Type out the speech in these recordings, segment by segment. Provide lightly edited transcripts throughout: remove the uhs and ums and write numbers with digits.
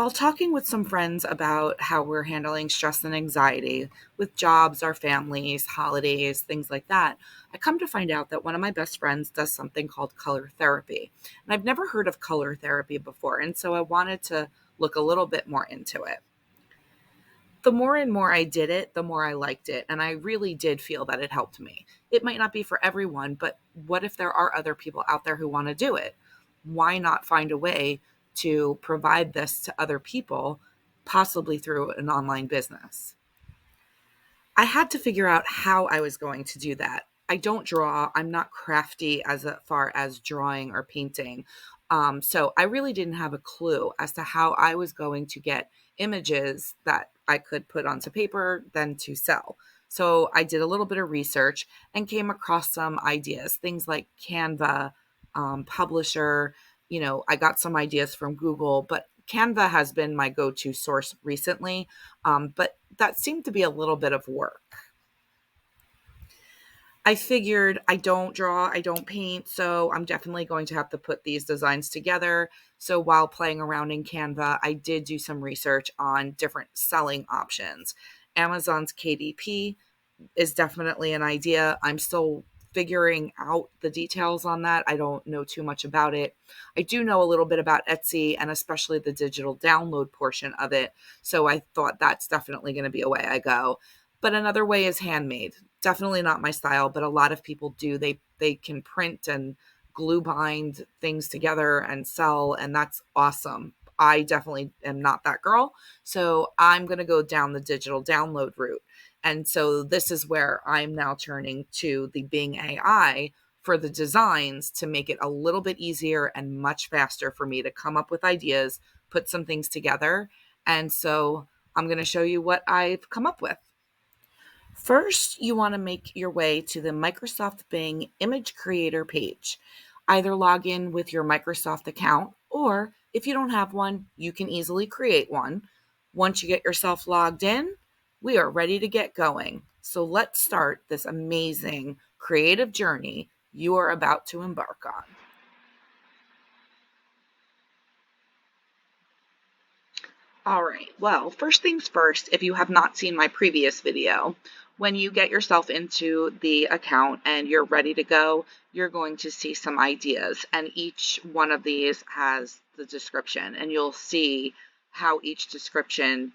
While talking with some friends about how we're handling stress and anxiety with jobs, our families, holidays, things like that, I come to find out that one of my best friends does something called color therapy. And I've never heard of color therapy before, and so I wanted to look a little bit more into it. The more and more I did it, the more I liked it, and I really did feel that it helped me. It might not be for everyone, but what if there are other people out there who want to do it? Why not find a way to provide this to other people, possibly through an online business? I had to figure out how I was going to do that. I don't draw. I'm not crafty as far as drawing or painting. So I really didn't have a clue as to how I was going to get images that I could put onto paper, then to sell. So I did a little bit of research and came across some ideas, things like Canva, Publisher. I got some ideas from Google, but Canva has been my go-to source recently. But that seemed to be a little bit of work. I figured I don't draw, I don't paint, so I'm definitely going to have to put these designs together. So while playing around in Canva, I did do some research on different selling options. Amazon's KDP is definitely an idea. I'm still figuring out the details on that. I don't know too much about it. I do know a little bit about Etsy and especially the digital download portion of it. So I thought that's definitely going to be a way I go. But another way is handmade. Definitely not my style, but a lot of people do. They can print and glue bind things together and sell, and that's awesome. I definitely am not that girl. So I'm going to go down the digital download route. And so this is where I'm now turning to the Bing AI for the designs to make it a little bit easier and much faster for me to come up with ideas, put some things together. And so I'm going to show you what I've come up with. First, you want to make your way to the Microsoft Bing image creator page. Either log in with your Microsoft account, or if you don't have one, you can easily create one. Once you get yourself logged in, we are ready to get going. So let's start this amazing creative journey you are about to embark on. All right. Well, first things first, if you have not seen my previous video, when you get yourself into the account and you're ready to go, you're going to see some ideas, and each one of these has the description, and you'll see how each description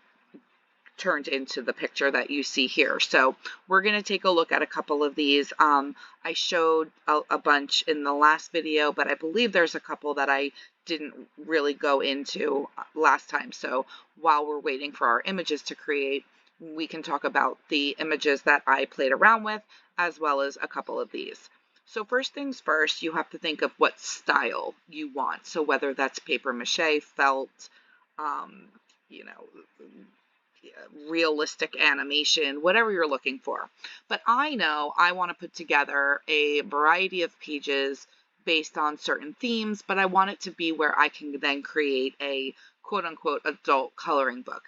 turned into the picture that you see here. So we're going to take a look at a couple of these. I showed a bunch in the last video, but I believe there's a couple that I didn't really go into last time. So while we're waiting for our images to create, we can talk about the images that I played around with, as well as a couple of these. So first things first, you have to think of what style you want. So whether that's paper mache, felt, um, you know, realistic animation, whatever you're looking for. But I know I want to put together a variety of pages based on certain themes, but I want it to be where I can then create a quote unquote adult coloring book.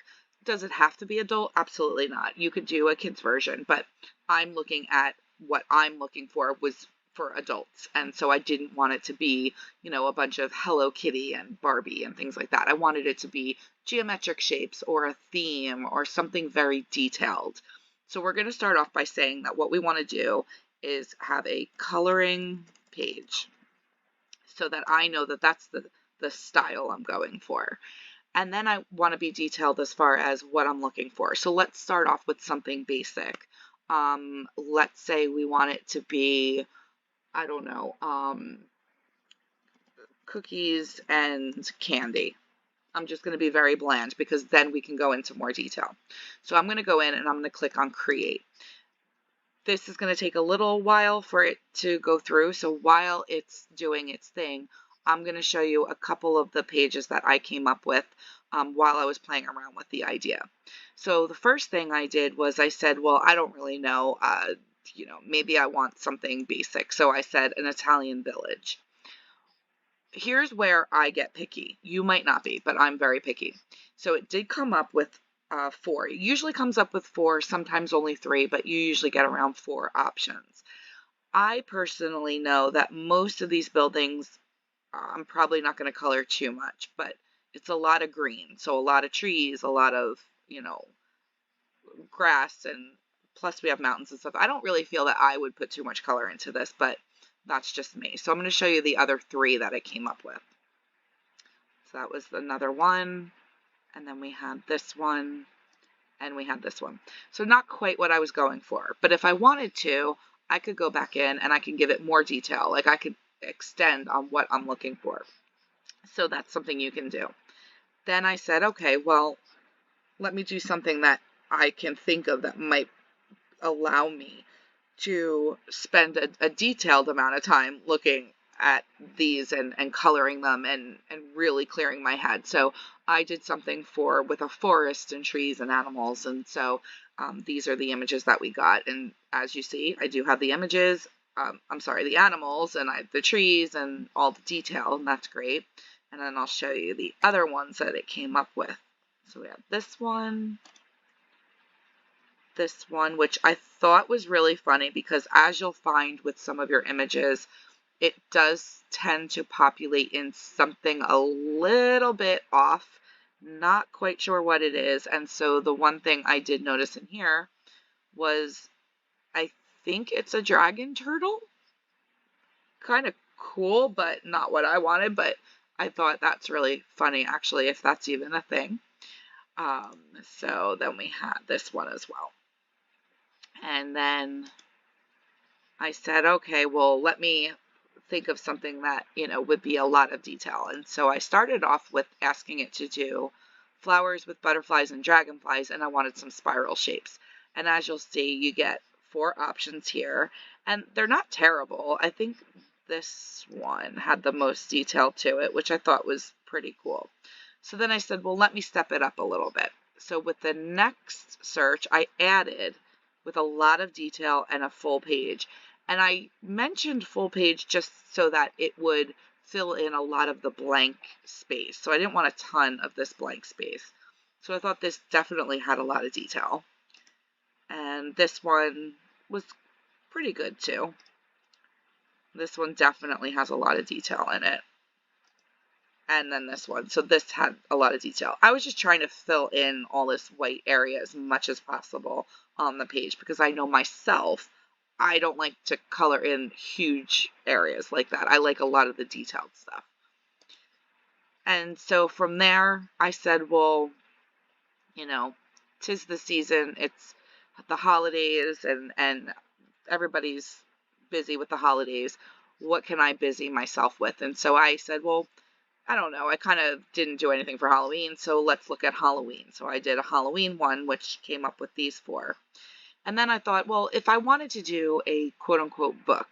Does it have to be adult? Absolutely not. You could do a kid's version, but I'm looking at what I'm looking for was for adults. And so I didn't want it to be, a bunch of Hello Kitty and Barbie and things like that. I wanted it to be geometric shapes or a theme or something very detailed. So we're going to start off by saying that what we want to do is have a coloring page so that I know that that's the style I'm going for. And then I want to be detailed as far as what I'm looking for. So let's start off with something basic. Let's say we want it to be, I don't know, cookies and candy. I'm just going to be very bland because then we can go into more detail. So I'm going to go in and I'm going to click on create. This is going to take a little while for it to go through. So while it's doing its thing, I'm going to show you a couple of the pages that I came up with while I was playing around with the idea. So the first thing I did was I said, well, I don't really know, maybe I want something basic. So I said an Italian village. Here's where I get picky. You might not be, but I'm very picky. So it did come up with 4. It usually comes up with 4, sometimes only 3, but you usually get around 4 options. I personally know that most of these buildings, I'm probably not going to color too much, but it's a lot of green. So a lot of trees, a lot of, grass, and plus we have mountains and stuff. I don't really feel that I would put too much color into this, but that's just me. So I'm going to show you the other 3 that I came up with. So that was another one, and then we had this one, and we had this one. So not quite what I was going for, but if I wanted to, I could go back in and I can give it more detail. Like I could extend on what I'm looking for. So that's something you can do. Then I said, okay, well, let me do something that I can think of that might allow me to spend a detailed amount of time looking at these and coloring them and really clearing my head. So I did something with a forest and trees and animals. And so these are the images that we got. And as you see, I do have the images, the animals, and the trees and all the detail, and that's great. And then I'll show you the other ones that it came up with. So we have this one, which I thought was really funny because as you'll find with some of your images, it does tend to populate in something a little bit off. Not quite sure what it is. And so the one thing I did notice in here was, I think it's a dragon turtle. Kind of cool, but not what I wanted. But I thought that's really funny, actually, if that's even a thing. So then we had this one as well. And then I said, okay, well, let me think of something that, would be a lot of detail. And so I started off with asking it to do flowers with butterflies and dragonflies, and I wanted some spiral shapes. And as you'll see, you get 4 options here, and they're not terrible. I think this one had the most detail to it, which I thought was pretty cool. So then I said, well, let me step it up a little bit. So with the next search, I added with a lot of detail and a full page. And I mentioned full page just so that it would fill in a lot of the blank space. So I didn't want a ton of this blank space. So I thought this definitely had a lot of detail. And this one was pretty good too. This one definitely has a lot of detail in it. And then this one. So this had a lot of detail. I was just trying to fill in all this white area as much as possible on the page because I know myself, I don't like to color in huge areas like that. I like a lot of the detailed stuff. And so from there, I said, well, 'tis the season. It's the holidays and everybody's busy with the holidays. What can I busy myself with? And so I said, well, I don't know. I kind of didn't do anything for Halloween, so let's look at Halloween. So I did a Halloween one, which came up with these 4. And then I thought, well, if I wanted to do a quote-unquote book,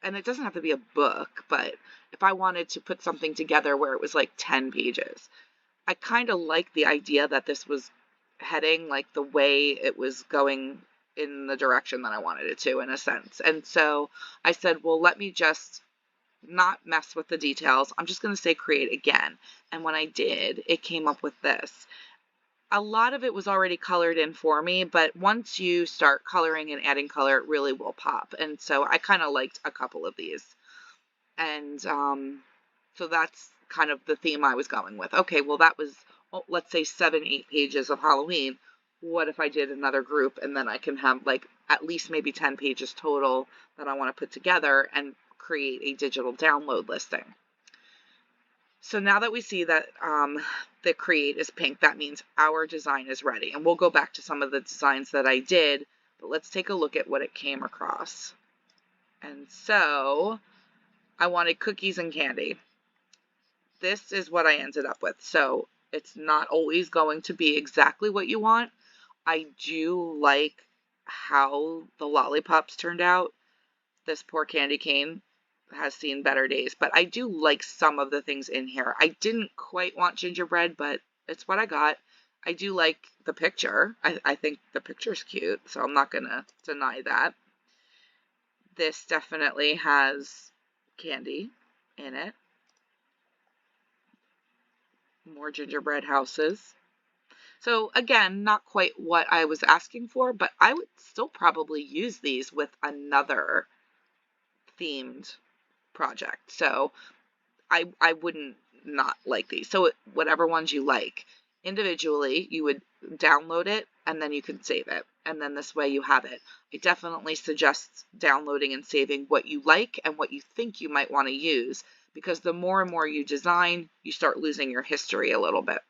and it doesn't have to be a book, but if I wanted to put something together where it was like 10 pages, I kind of liked the idea that this was heading, like the way it was going in the direction that I wanted it to, in a sense. And so I said, well, let me just not mess with the details. I'm just going to say create again. And when I did, it came up with this. A lot of it was already colored in for me, but once you start coloring and adding color, it really will pop. And so I kind of liked a couple of these. And so that's kind of the theme I was going with. Okay, well, that was, let's say 7-8 pages of Halloween. What if I did another group and then I can have like at least maybe 10 pages total that I want to put together and create a digital download listing. So now that we see that the create is pink, that means our design is ready. And we'll go back to some of the designs that I did, but let's take a look at what it came across. And so I wanted cookies and candy. This is what I ended up with. So it's not always going to be exactly what you want. I do like how the lollipops turned out. This poor candy cane has seen better days, but I do like some of the things in here. I didn't quite want gingerbread, but it's what I got. I do like the picture. I think the picture's cute, so I'm not gonna deny that. This definitely has candy in it. More gingerbread houses. So again, not quite what I was asking for, but I would still probably use these with another themed project. So I wouldn't not like these. So whatever ones you like. Individually, you would download it and then you can save it. And then this way you have it. I definitely suggest downloading and saving what you like and what you think you might want to use, because the more and more you design, you start losing your history a little bit.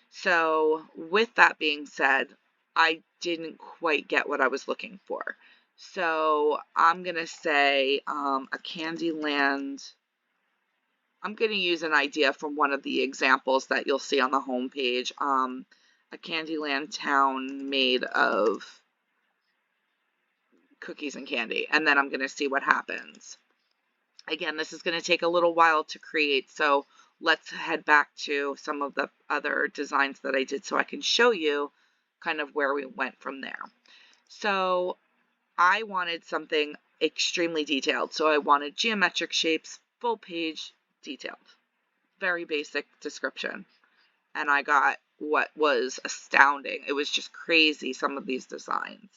So with that being said, I didn't quite get what I was looking for. So I'm going to say a Candyland. I'm going to use an idea from one of the examples that you'll see on the homepage. A Candyland town made of cookies and candy. And then I'm going to see what happens. Again, this is going to take a little while to create, so let's head back to some of the other designs that I did so I can show you kind of where we went from there. So I wanted something extremely detailed. So I wanted geometric shapes, full page, detailed. Very basic description. And I got what was astounding. It was just crazy, some of these designs.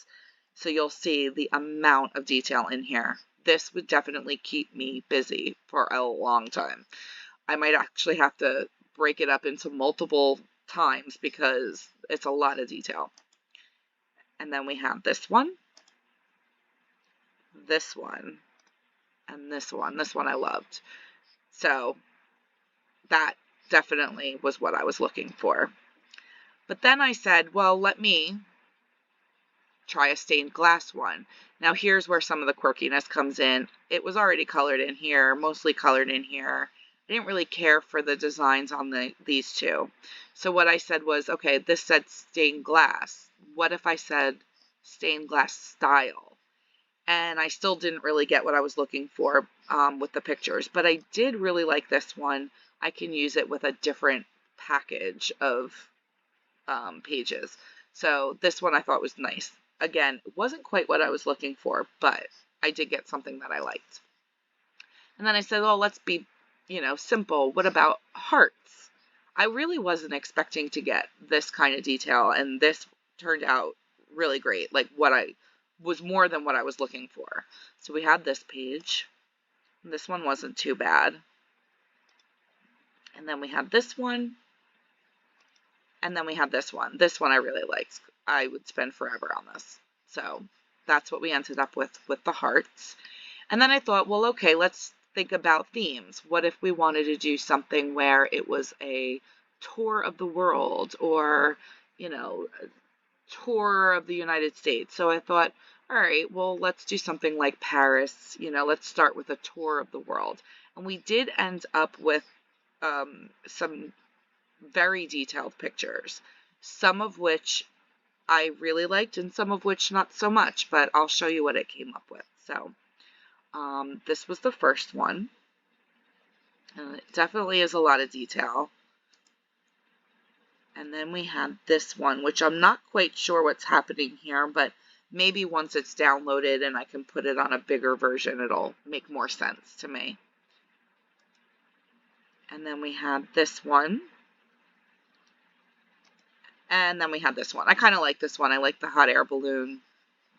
So you'll see the amount of detail in here. This would definitely keep me busy for a long time. I might actually have to break it up into multiple times because it's a lot of detail. And then we have this one, and this one. This one I loved. So that definitely was what I was looking for. But then I said, well, let me try a stained glass one. Now here's where some of the quirkiness comes in. It was already colored in here, mostly colored in here. I didn't really care for the designs on these two. So what I said was, okay, this said stained glass. What if I said stained glass style? And I still didn't really get what I was looking for with the pictures, but I did really like this one. I can use it with a different package of pages. So this one I thought was nice. Again, it wasn't quite what I was looking for, but I did get something that I liked. And then I said, well, let's be, simple. What about hearts? I really wasn't expecting to get this kind of detail, and this turned out really great. Like was more than what I was looking for. So we had this page. This one wasn't too bad. And then we had this one. And then we had this one. This one I really liked. I would spend forever on this. So that's what we ended up with the hearts. And then I thought, well, okay, let's think about themes. What if we wanted to do something where it was a tour of the world, or, a tour of the United States? So I thought, all right, well, let's do something like Paris. Let's start with a tour of the world. And we did end up with some very detailed pictures, some of which I really liked and some of which not so much, but I'll show you what it came up with. So this was the first one, and it definitely is a lot of detail. And then we had this one, which I'm not quite sure what's happening here, but maybe once it's downloaded and I can put it on a bigger version, it'll make more sense to me. And then we had this one. And then we had this one. I kind of like this one. I like the hot air balloon,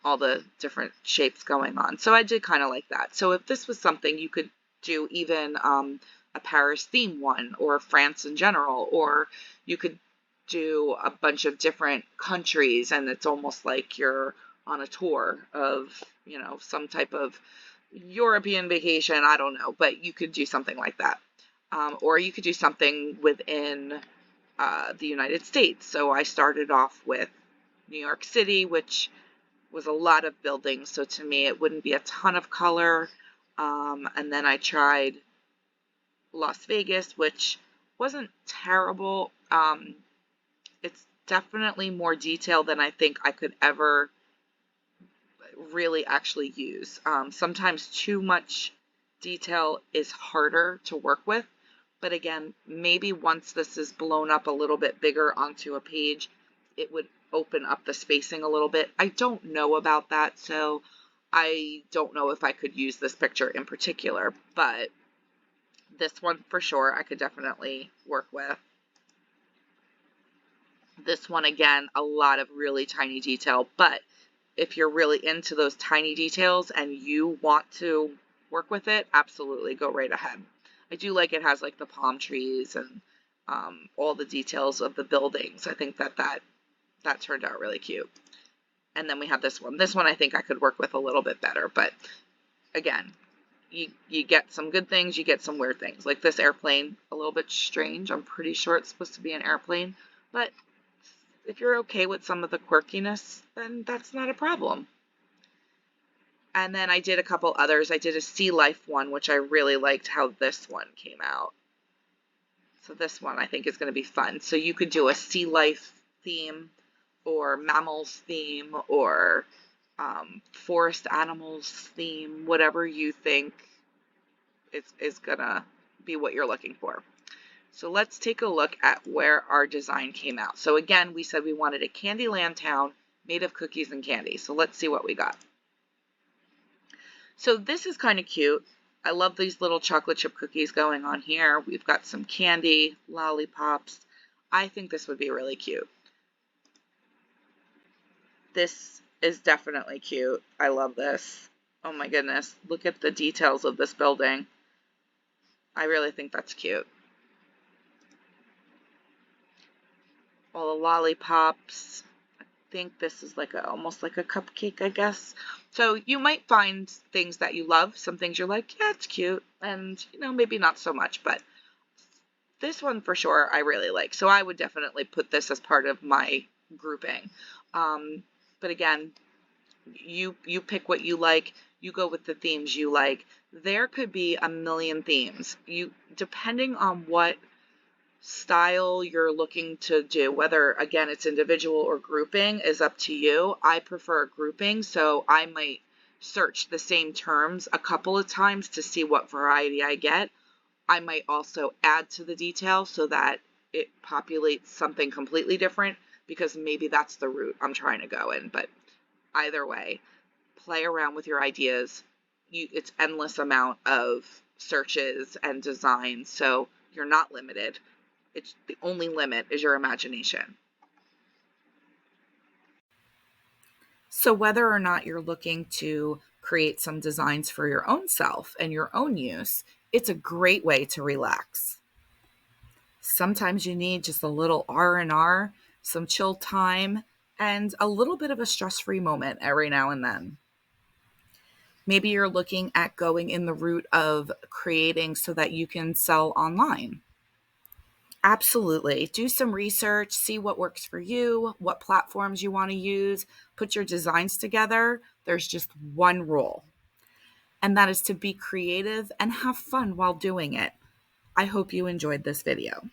all the different shapes going on. So I did kind of like that. So if this was something, you could do even a Paris theme one, or France in general, or you could do a bunch of different countries and it's almost like you're on a tour of, some type of European vacation. I don't know, but you could do something like that. Or you could do something within the United States. So I started off with New York City, which was a lot of buildings, so to me it wouldn't be a ton of color. And then I tried Las Vegas, which wasn't terrible. It's definitely more detail than I think I could ever really actually use. Sometimes too much detail is harder to work with. But again, maybe once this is blown up a little bit bigger onto a page, it would open up the spacing a little bit. I don't know about that, so I don't know if I could use this picture in particular, but this one for sure I could definitely work with. This one, again, a lot of really tiny detail, but if you're really into those tiny details and you want to work with it, absolutely go right ahead. I do like it has like the palm trees and all the details of the buildings. I think that turned out really cute. And then we have this one. This one I think I could work with a little bit better, but again, you get some good things, you get some weird things. Like this airplane, a little bit strange. I'm pretty sure it's supposed to be an airplane, but if you're okay with some of the quirkiness, then that's not a problem. And then I did a couple others. I did a sea life one, which I really liked how this one came out. So this one I think is going to be fun. So you could do a sea life theme or mammals theme or forest animals theme, whatever you think is going to be what you're looking for. So let's take a look at where our design came out. So again, we said we wanted a Candyland town made of cookies and candy. So let's see what we got. So this is kind of cute. I love these little chocolate chip cookies going on here. We've got some candy, lollipops. I think this would be really cute. This is definitely cute. I love this. Oh my goodness. Look at the details of this building. I really think that's cute. All the lollipops. I think this is like almost like a cupcake, I guess. So you might find things that you love, some things you're like, yeah, it's cute, and maybe not so much, but this one for sure I really like. So I would definitely put this as part of my grouping. But again, you pick what you like, you go with the themes you like. There could be a million themes. Depending on what style you're looking to do, whether again it's individual or grouping, is up to you. I prefer grouping, so I might search the same terms a couple of times to see what variety I get. I might also add to the detail so that it populates something completely different, because maybe that's the route I'm trying to go in. But either way, play around with your ideas. It's endless amount of searches and designs, so you're not limited. It's the only limit is your imagination. So whether or not you're looking to create some designs for your own self and your own use, it's a great way to relax. Sometimes you need just a little R&R, some chill time, and a little bit of a stress-free moment every now and then. Maybe you're looking at going in the route of creating so that you can sell online. Absolutely. Do some research, see what works for you, what platforms you want to use, put your designs together. There's just one rule, and that is to be creative and have fun while doing it. I hope you enjoyed this video.